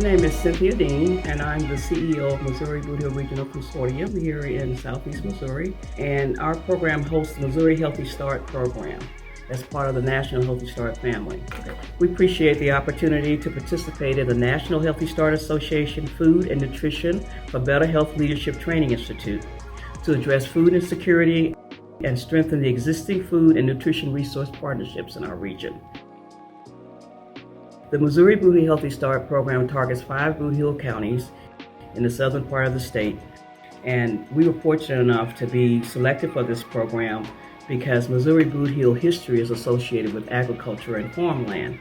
My name is Cynthia Dean, and I'm the CEO of Missouri Boot Hill Regional Consortium here in Southeast Missouri. And our program hosts the Missouri Healthy Start program as part of the National Healthy Start family. We appreciate the opportunity to participate in the National Healthy Start Association Food and Nutrition for Better Health Leadership Training Institute to address food insecurity and strengthen the existing food and nutrition resource partnerships in our region. The Missouri Boot Hill Healthy Start program targets 5 Boot Hill counties in the southern part of the state, and we were fortunate enough to be selected for this program because Missouri Boot Hill history is associated with agriculture and farmland.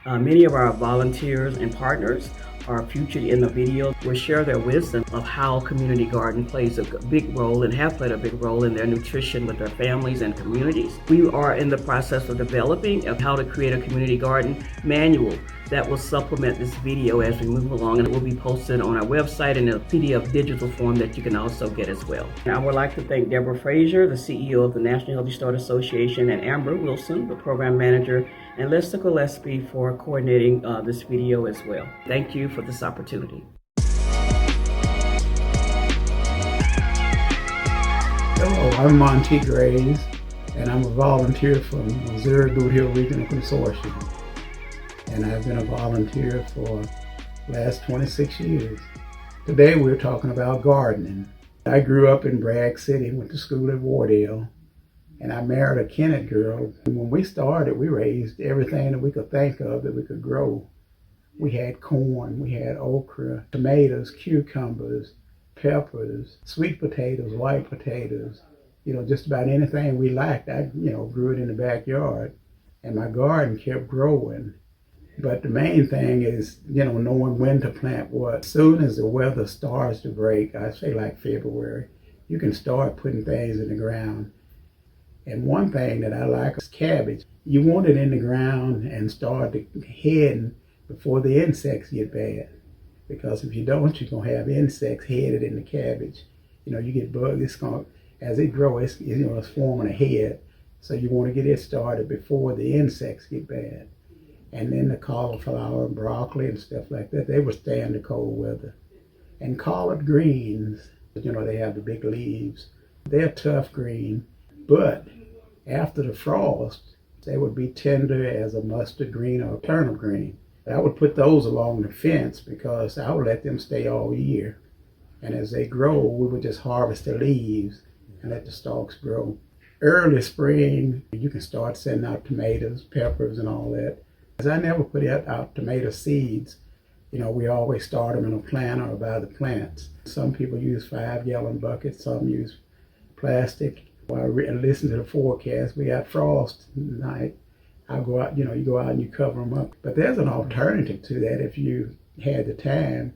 Many of our volunteers and partners are featured in the video. Will share their wisdom of how community garden plays a big role and have played a big role in their nutrition with their families and communities. We are in the process of developing how to create a community garden manual that will supplement this video as we move along, and it will be posted on our website in a PDF digital form that you can also get as well. And I would like to thank Deborah Frazier, the CEO of the National Healthy Start Association, and Amber Wilson, the program manager, and Lester Gillespie for coordinating this video as well. Thank you for this opportunity. Hello, I'm Monty Graves, and I'm a volunteer from Missouri Boot Hill Regional Consortium. And I've been a volunteer for the last 26 years. Today we're talking about gardening. I grew up in Bragg City, went to school at Wardale, and I married a Kennett girl. And when we started, we raised everything that we could think of that we could grow. We had corn, we had okra, tomatoes, cucumbers, peppers, sweet potatoes, white potatoes, just about anything we liked. I, grew it in the backyard, and my garden kept growing. But the main thing is, knowing when to plant what. As soon as the weather starts to break, I say like February, you can start putting things in the ground. And one thing that I like is cabbage. You want it in the ground and start heading before the insects get bad. Because if you don't, you're going to have insects headed in the cabbage. You get bugs, as it grows, it's forming a head. So you want to get it started before the insects get bad. And then the cauliflower and broccoli and stuff like that, they withstand the cold weather. And collard greens, they have the big leaves. They're tough green, but after the frost, they would be tender as a mustard green or a turnip green. I would put those along the fence because I would let them stay all year. And as they grow, we would just harvest the leaves and let the stalks grow. Early spring, you can start sending out tomatoes, peppers, and all that. I never put out tomato seeds. We always start them in a planter or by the plants. Some people use 5-gallon buckets, some use plastic. While I listen to the forecast, we got frost tonight. I'll go out, you go out and you cover them up. But there's an alternative to that if you had the time.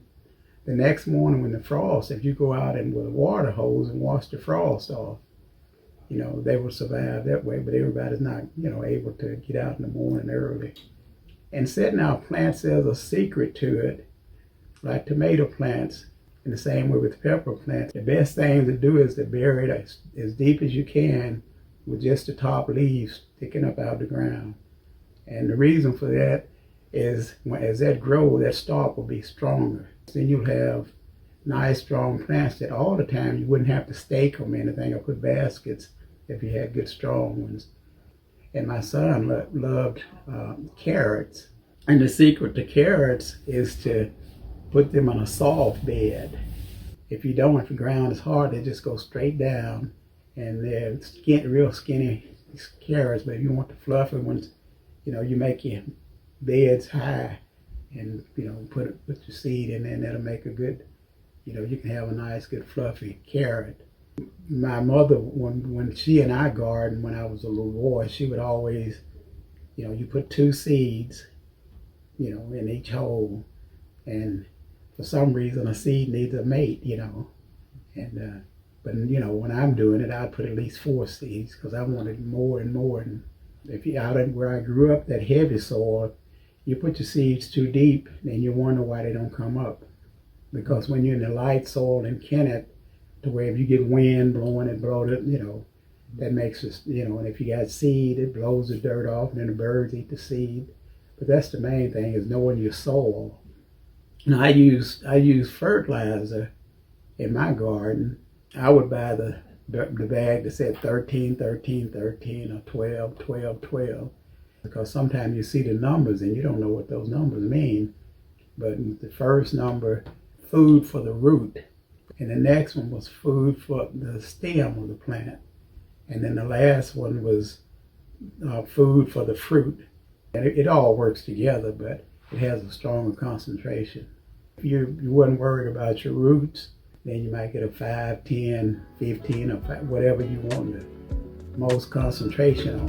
The next morning when the frost, if you go out and with a water hose and wash the frost off, they will survive that way, but everybody's not, able to get out in the morning early. And setting out plants, there's a secret to it, like tomato plants, in the same way with pepper plants. The best thing to do is to bury it as deep as you can with just the top leaves sticking up out of the ground. And the reason for that is as that grows, that stalk will be stronger. Then you'll have nice, strong plants that all the time you wouldn't have to stake them or anything or put baskets if you had good, strong ones. And my son loved carrots. And the secret to carrots is to put them on a soft bed. If the ground is hard, they just go straight down. And they're real skinny carrots. But if you want the fluffy ones, you make your beds high and, put your seed in there, and that'll make a good, you can have a nice, good, fluffy carrot. My mother, when she and I gardened when I was a little boy, she would always, you put 2 seeds, in each hole. And for some reason, a seed needs a mate, And, but, when I'm doing it, I'd put at least 4 seeds because I wanted more and more. And if you're out where I grew up, that heavy soil, you put your seeds too deep, and you wonder why they don't come up. Because when you're in the light soil in Kennett, to where if you get wind blowing it, that makes us, and if you got seed, it blows the dirt off, and then the birds eat the seed. But that's the main thing, is knowing your soil. And I use fertilizer in my garden. I would buy the bag that said 13, 13, 13 or 12, 12, 12, because sometimes you see the numbers and you don't know what those numbers mean. But the first number, food for the root, and the next one was food for the stem of the plant, and then the last one was food for the fruit. And it all works together, but it has a stronger concentration. If you wasn't worried about your roots, then you might get a 5, 10, 15, or whatever you want the most concentration on.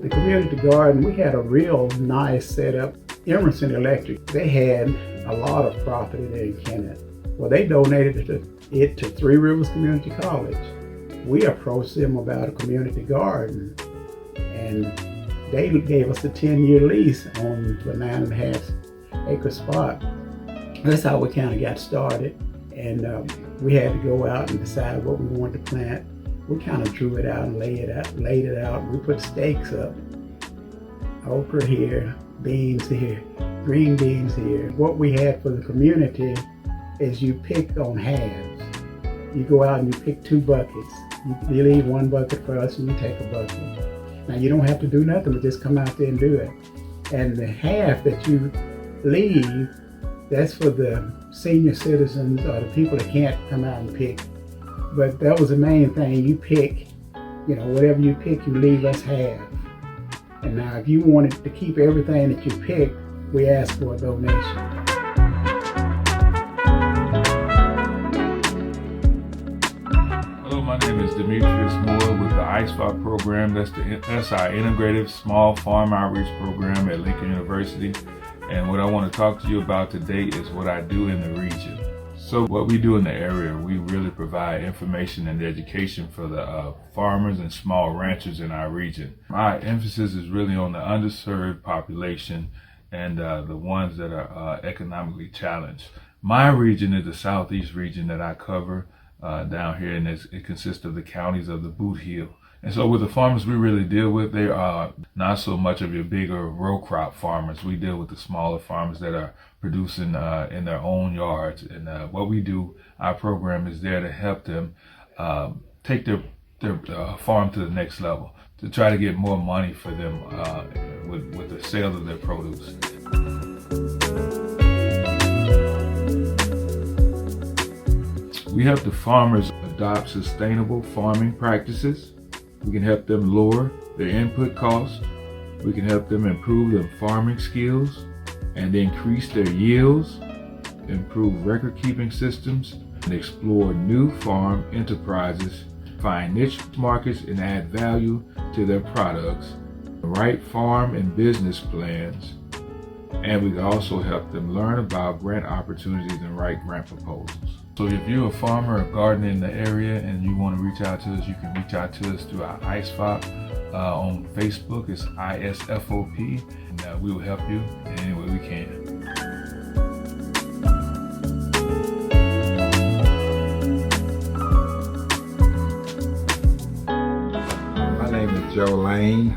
The community garden, we had a real nice setup. Emerson Electric, they had a lot of property there in Kennett. Well, they donated it to Three Rivers Community College. We approached them about a community garden, and they gave us a 10-year lease on the 9.5-acre spot. That's how we kind of got started, and we had to go out and decide what we wanted to plant. We kind of drew it out and laid it out. We put stakes up. Okra here, beans here, green beans here. What we had for the community is you pick on halves. You go out and you pick 2 buckets. You leave 1 bucket for us and you take a bucket. Now you don't have to do nothing, but just come out there and do it. And the half that you leave, that's for the senior citizens or the people that can't come out and pick. But that was the main thing. You pick, whatever you pick, you leave us half. And now if you wanted to keep everything that you picked, we ask for a donation. Hello, my name is Demetrius Moore with the ISFOP program. That's our Integrative Small Farm Outreach Program at Lincoln University. And what I want to talk to you about today is what I do in the region. So what we do in the area, we really provide information and education for the farmers and small ranchers in our region. My emphasis is really on the underserved population and the ones that are economically challenged. My region is the southeast region that I cover down here, and it consists of the counties of the Boot Heel. And so with the farmers we really deal with, they are not so much of your bigger row crop farmers. We deal with the smaller farmers that are producing in their own yards. And what we do, our program is there to help them take their farm to the next level, to try to get more money for them with the sale of their produce. We help the farmers adopt sustainable farming practices. We can help them lower their input costs. We can help them improve their farming skills and increase their yields, improve record-keeping systems, and explore new farm enterprises, find niche markets and add value to their products, write farm and business plans, and we can also help them learn about grant opportunities and write grant proposals. So if you're a farmer or gardener in the area and you want to reach out to us, you can reach out to us through our ISFOP. On Facebook, it's ISFOP, and we will help you in any way we can. My name is Joe Lane.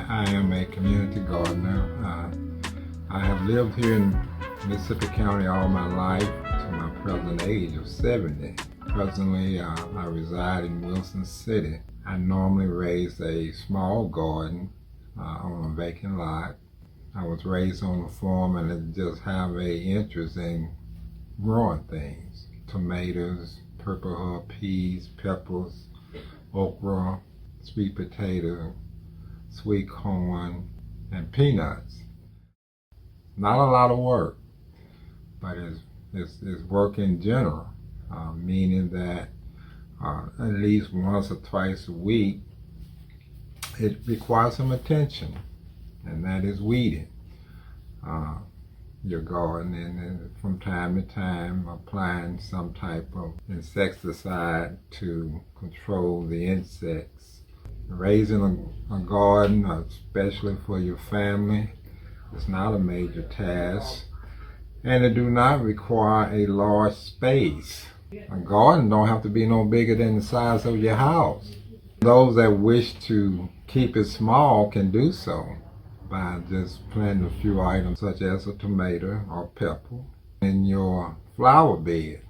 I am a community gardener. I have lived here in Mississippi County all my life to my present age of 70. Presently, I reside in Wilson City. I normally raise a small garden on a vacant lot. I was raised on a farm and I just have an interest in growing things. Tomatoes, purple herb peas, peppers, okra, sweet potato, sweet corn, and peanuts. Not a lot of work, but it's work in general, meaning that at least once or twice a week, it requires some attention, and that is weeding your garden, and from time to time applying some type of insecticide to control the insects. Raising a garden, especially for your family, is not a major task, and it do not require a large space. A garden don't have to be no bigger than the size of your house. Those that wish to keep it small can do so by just planting a few items such as a tomato or pepper in your flower bed.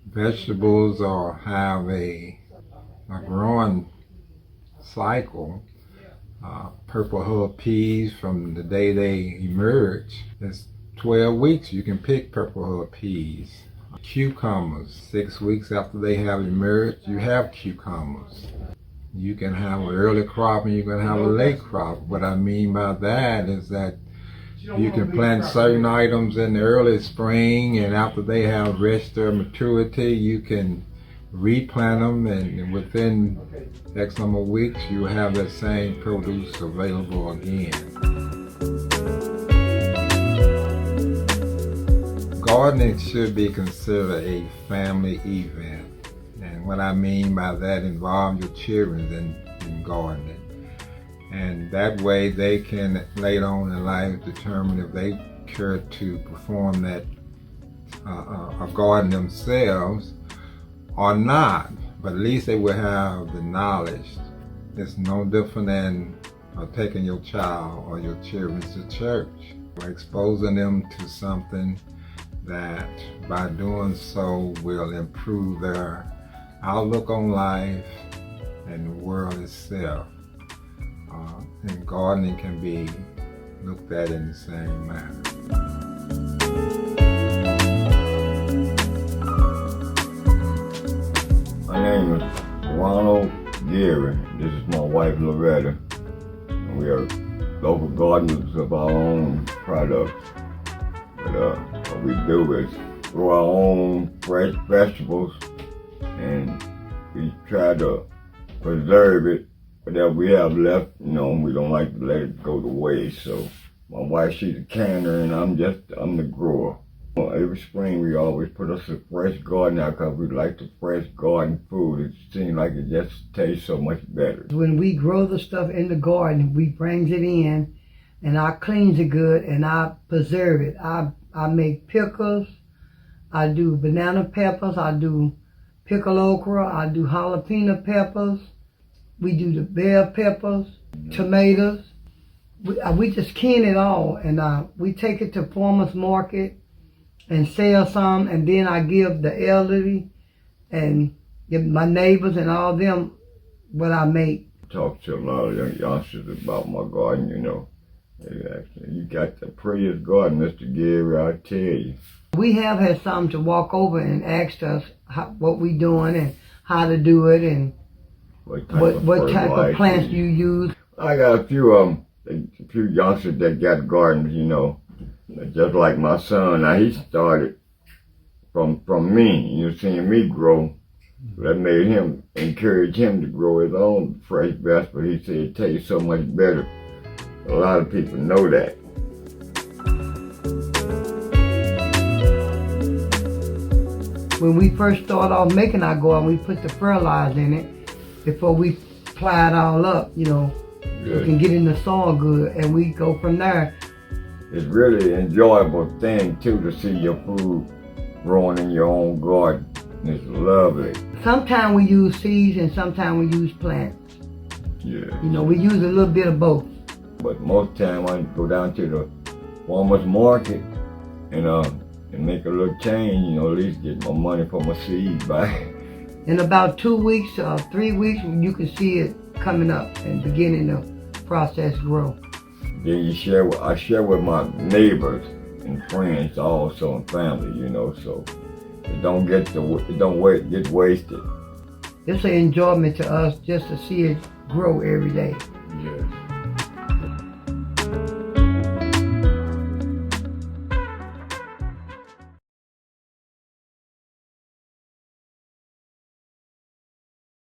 Vegetables have a growing cycle. Purple Hull peas, from the day they emerge, it's 12 weeks you can pick Purple Hull peas. Cucumbers, 6 weeks after they have emerged, you have cucumbers. You can have an early crop and you can have a late crop. What I mean by that is that you can plant certain items in the early spring, and after they have reached their maturity, you can replant them, and within X number of weeks, you have that same produce available again. Gardening should be considered a family event. And what I mean by that, involve your children in gardening. And that way they can later on in life determine if they care to perform that a garden themselves or not. But at least they will have the knowledge. It's no different than taking your child or your children to church, or exposing them to something that by doing so will improve their outlook on life and the world itself. And gardening can be looked at in the same manner. My name is Ronald Geary. This is my wife Loretta. We are local gardeners of our own products. But what we do is grow our own fresh vegetables, and we try to preserve it. Whatever we have left, we don't like to let it go to waste. So my wife, she's a canner, and I'm the grower. Every spring we always put us a fresh garden out because we like the fresh garden food. It seems like it just tastes so much better. When we grow the stuff in the garden, we brings it in, and I cleans it good, and I preserve it. I make pickles. I do banana peppers. I do pickled okra. I do jalapeno peppers. We do the bell peppers, tomatoes. We just can it all, and we take it to farmers market and sell some, and then I give the elderly and give my neighbors and all them what I make. Talk to a lot of young youngsters about my garden, They ask me, "You got the prettiest garden, Mr. Geary, I tell you." We have had some to walk over and ask us what we doing and how to do it and what type of plants you use. I got a few youngsters that got gardens, just like my son. Now he started from me, seeing me grow. That made him encourage him to grow his own fresh vegetables. He said it tastes so much better. A lot of people know that. When we first started off making our garden, we put the fertilizer in it before we ply it all up, so it can get in the soil good, and we go from there. It's really an enjoyable thing too to see your food growing in your own garden. It's lovely. Sometimes we use seeds and sometimes we use plants. Yeah. We use a little bit of both. But most time I go down to the farmer's market and make a little change, at least get my money for my seeds back. In about 2 weeks or 3 weeks, you can see it coming up and beginning to process grow. Then I share with my neighbors and friends also, and family, so it don't get wasted. It's an enjoyment to us just to see it grow every day. Yes.